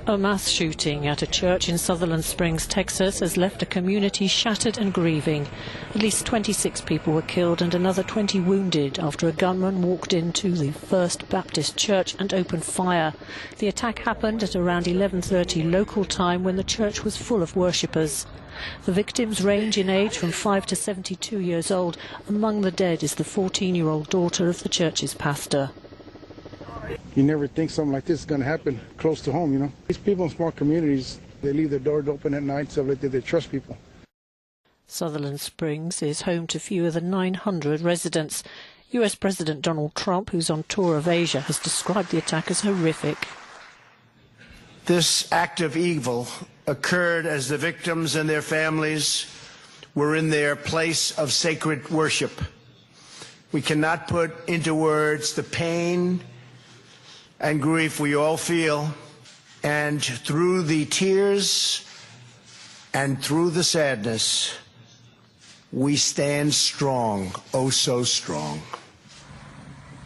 A mass shooting at a church in Sutherland Springs, Texas, has left a community shattered and grieving. At least 26 people were killed and another 20 wounded after a gunman walked into the First Baptist Church and opened fire. The attack happened at around 11:30 local time when the church was full of worshippers. The victims range in age from 5 to 72 years old. Among the dead is the 14-year-old daughter of the church's pastor. You never think something like this is going to happen close to home, you know. These people in small communities, they leave their doors open at night, so they trust people. Sutherland Springs is home to fewer than 900 residents. US President Donald Trump, who's on tour of Asia, has described the attack as horrific. This act of evil occurred as the victims and their families were in their place of sacred worship. We cannot put into words the pain and grief we all feel, and through the tears and through the sadness, we stand strong, oh so strong.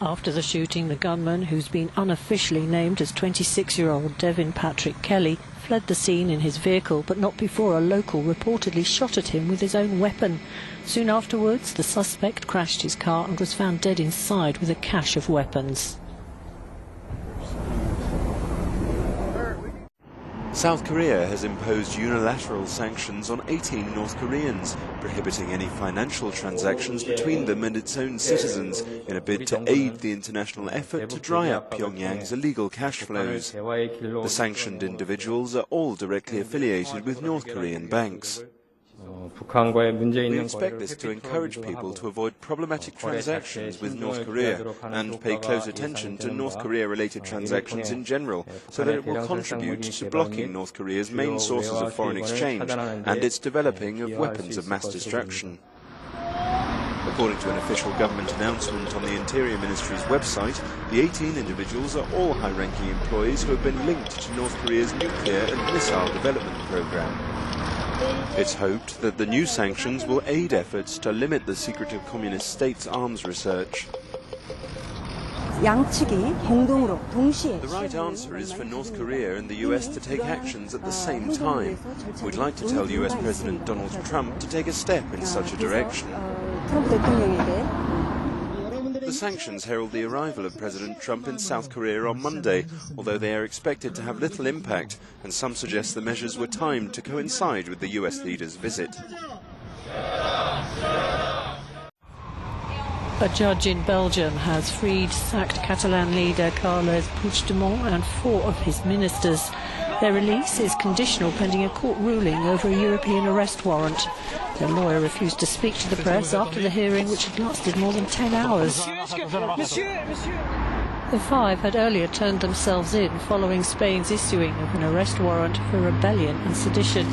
After the shooting, the gunman, who's been unofficially named as 26-year-old Devin Patrick Kelly, fled the scene in his vehicle, but not before a local reportedly shot at him with his own weapon. Soon afterwards, the suspect crashed his car and was found dead inside with a cache of weapons. South Korea has imposed unilateral sanctions on 18 North Koreans, prohibiting any financial transactions between them and its own citizens in a bid to aid the international effort to dry up Pyongyang's illegal cash flows. The sanctioned individuals are all directly affiliated with North Korean banks. We expect this to encourage people to avoid problematic transactions with North Korea and pay close attention to North Korea-related transactions in general, so that it will contribute to blocking North Korea's main sources of foreign exchange and its developing of weapons of mass destruction. According to an official government announcement on the Interior Ministry's website, the 18 individuals are all high-ranking employees who have been linked to North Korea's nuclear and missile development program. It's hoped that the new sanctions will aid efforts to limit the secretive communist state's arms research. The right answer is for North Korea and the US to take actions at the same time. We'd like to tell US President Donald Trump to take a step in such a direction. The sanctions herald the arrival of President Trump in South Korea on Monday, although they are expected to have little impact, and some suggest the measures were timed to coincide with the US leader's visit. A judge in Belgium has freed sacked Catalan leader Carles Puigdemont and 4 of his ministers. Their release is conditional pending a court ruling over a European arrest warrant. Their lawyer refused to speak to the press after the hearing, which had lasted more than 10 hours. The 5 had earlier turned themselves in following Spain's issuing of an arrest warrant for rebellion and sedition.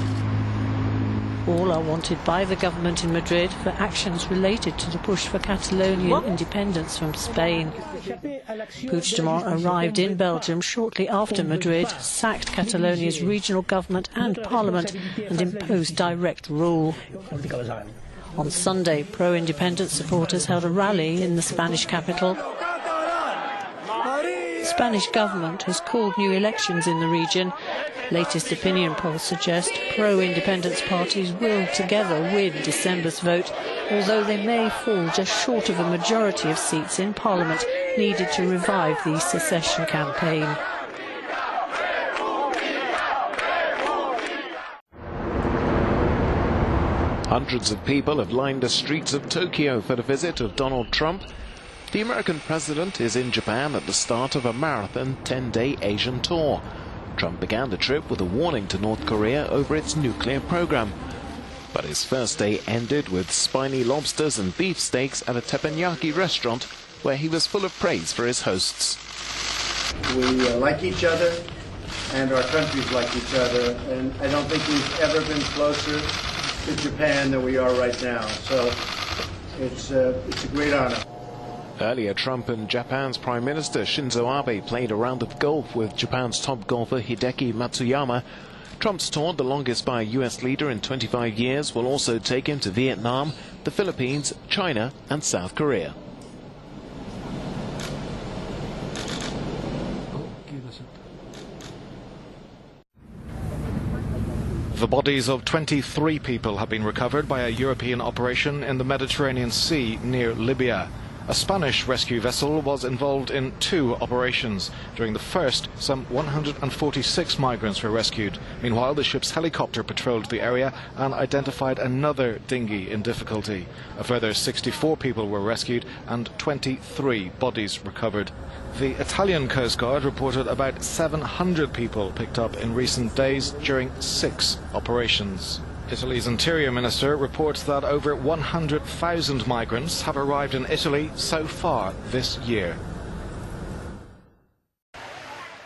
All are wanted by the government in Madrid for actions related to the push for Catalonian independence from Spain. Puigdemont arrived in Belgium shortly after Madrid, sacked Catalonia's regional government and parliament, and imposed direct rule. On Sunday, pro-independence supporters held a rally in the Spanish capital. The Spanish government has called new elections in the region. Latest opinion polls suggest pro-independence parties will together win December's vote, although they may fall just short of a majority of seats in Parliament needed to revive the secession campaign. Hundreds of people have lined the streets of Tokyo for the visit of Donald Trump. The American president is in Japan at the start of a marathon 10-day Asian tour. Trump began the trip with a warning to North Korea over its nuclear program. But his first day ended with spiny lobsters and beef steaks at a teppanyaki restaurant where he was full of praise for his hosts. We like each other, and our countries like each other, and I don't think we've ever been closer to Japan than we are right now. So it's a great honor. Earlier, Trump and Japan's Prime Minister Shinzo Abe played a round of golf with Japan's top golfer Hideki Matsuyama. Trump's tour, the longest by a US leader in 25 years, will also take him to Vietnam, the Philippines, China and South Korea. The bodies of 23 people have been recovered by a European operation in the Mediterranean Sea near Libya. A Spanish rescue vessel was involved in 2 operations. During the first, some 146 migrants were rescued. Meanwhile, the ship's helicopter patrolled the area and identified another dinghy in difficulty. A further 64 people were rescued and 23 bodies recovered. The Italian Coast Guard reported about 700 people picked up in recent days during 6 operations. Italy's Interior Minister reports that over 100,000 migrants have arrived in Italy so far this year.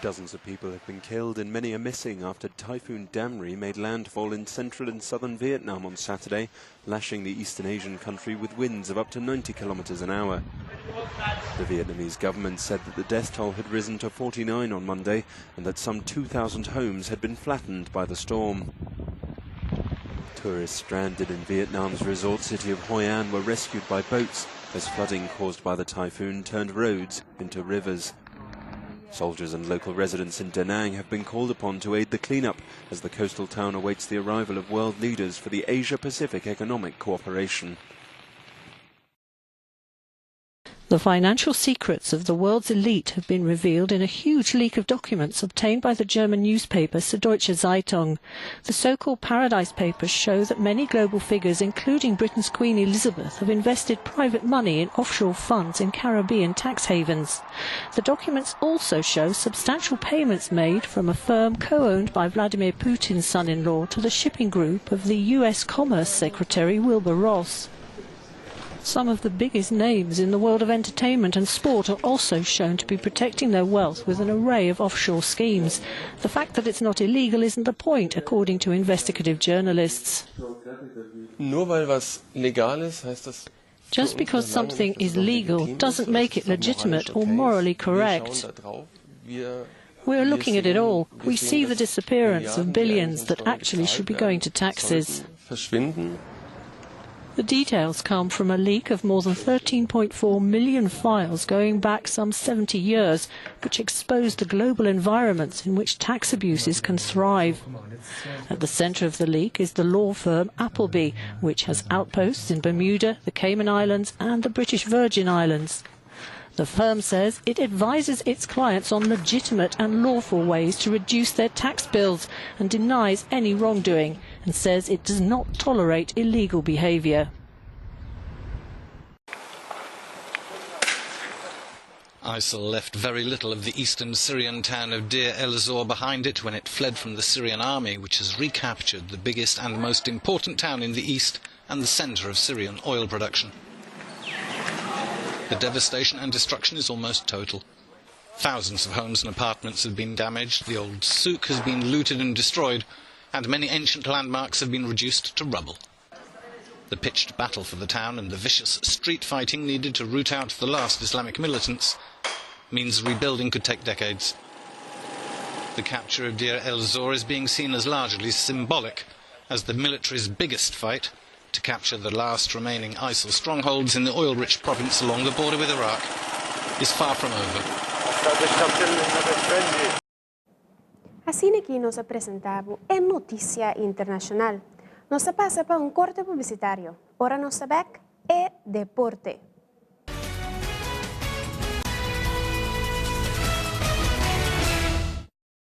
Dozens of people have been killed and many are missing after Typhoon Damri made landfall in central and southern Vietnam on Saturday, lashing the Eastern Asian country with winds of up to 90 kilometers an hour. The Vietnamese government said that the death toll had risen to 49 on Monday and that some 2,000 homes had been flattened by the storm. Tourists stranded in Vietnam's resort city of Hoi An were rescued by boats as flooding caused by the typhoon turned roads into rivers. Soldiers and local residents in Da Nang have been called upon to aid the cleanup as the coastal town awaits the arrival of world leaders for the Asia-Pacific Economic Cooperation. The financial secrets of the world's elite have been revealed in a huge leak of documents obtained by the German newspaper Süddeutsche Zeitung. The so-called Paradise Papers show that many global figures, including Britain's Queen Elizabeth, have invested private money in offshore funds in Caribbean tax havens. The documents also show substantial payments made from a firm co-owned by Vladimir Putin's son-in-law to the shipping group of the US Commerce Secretary Wilbur Ross. Some of the biggest names in the world of entertainment and sport are also shown to be protecting their wealth with an array of offshore schemes. The fact that it's not illegal isn't the point, according to investigative journalists. Just because something is legal doesn't make it legitimate or morally correct. We're looking at it all. We see the disappearance of billions that actually should be going to taxes. The details come from a leak of more than 13.4 million files going back some 70 years, which exposed the global environments in which tax abuses can thrive. At the centre of the leak is the law firm Appleby, which has outposts in Bermuda, the Cayman Islands and the British Virgin Islands. The firm says it advises its clients on legitimate and lawful ways to reduce their tax bills and denies any wrongdoing, and says it does not tolerate illegal behaviour. ISIL left very little of the eastern Syrian town of Deir el-Zor behind it when it fled from the Syrian army, which has recaptured the biggest and most important town in the east and the centre of Syrian oil production. The devastation and destruction is almost total. Thousands of homes and apartments have been damaged, the old souk has been looted and destroyed, and many ancient landmarks have been reduced to rubble. The pitched battle for the town and the vicious street fighting needed to root out the last Islamic militants means rebuilding could take decades. The capture of Deir el-Zor is being seen as largely symbolic, as the military's biggest fight to capture the last remaining ISIL strongholds in the oil-rich province along the border with Iraq is far from over. Assim aqui nós apresentamos a Notícia Internacional. Nós passa para corte publicitário. Ora nossa bec é deporte.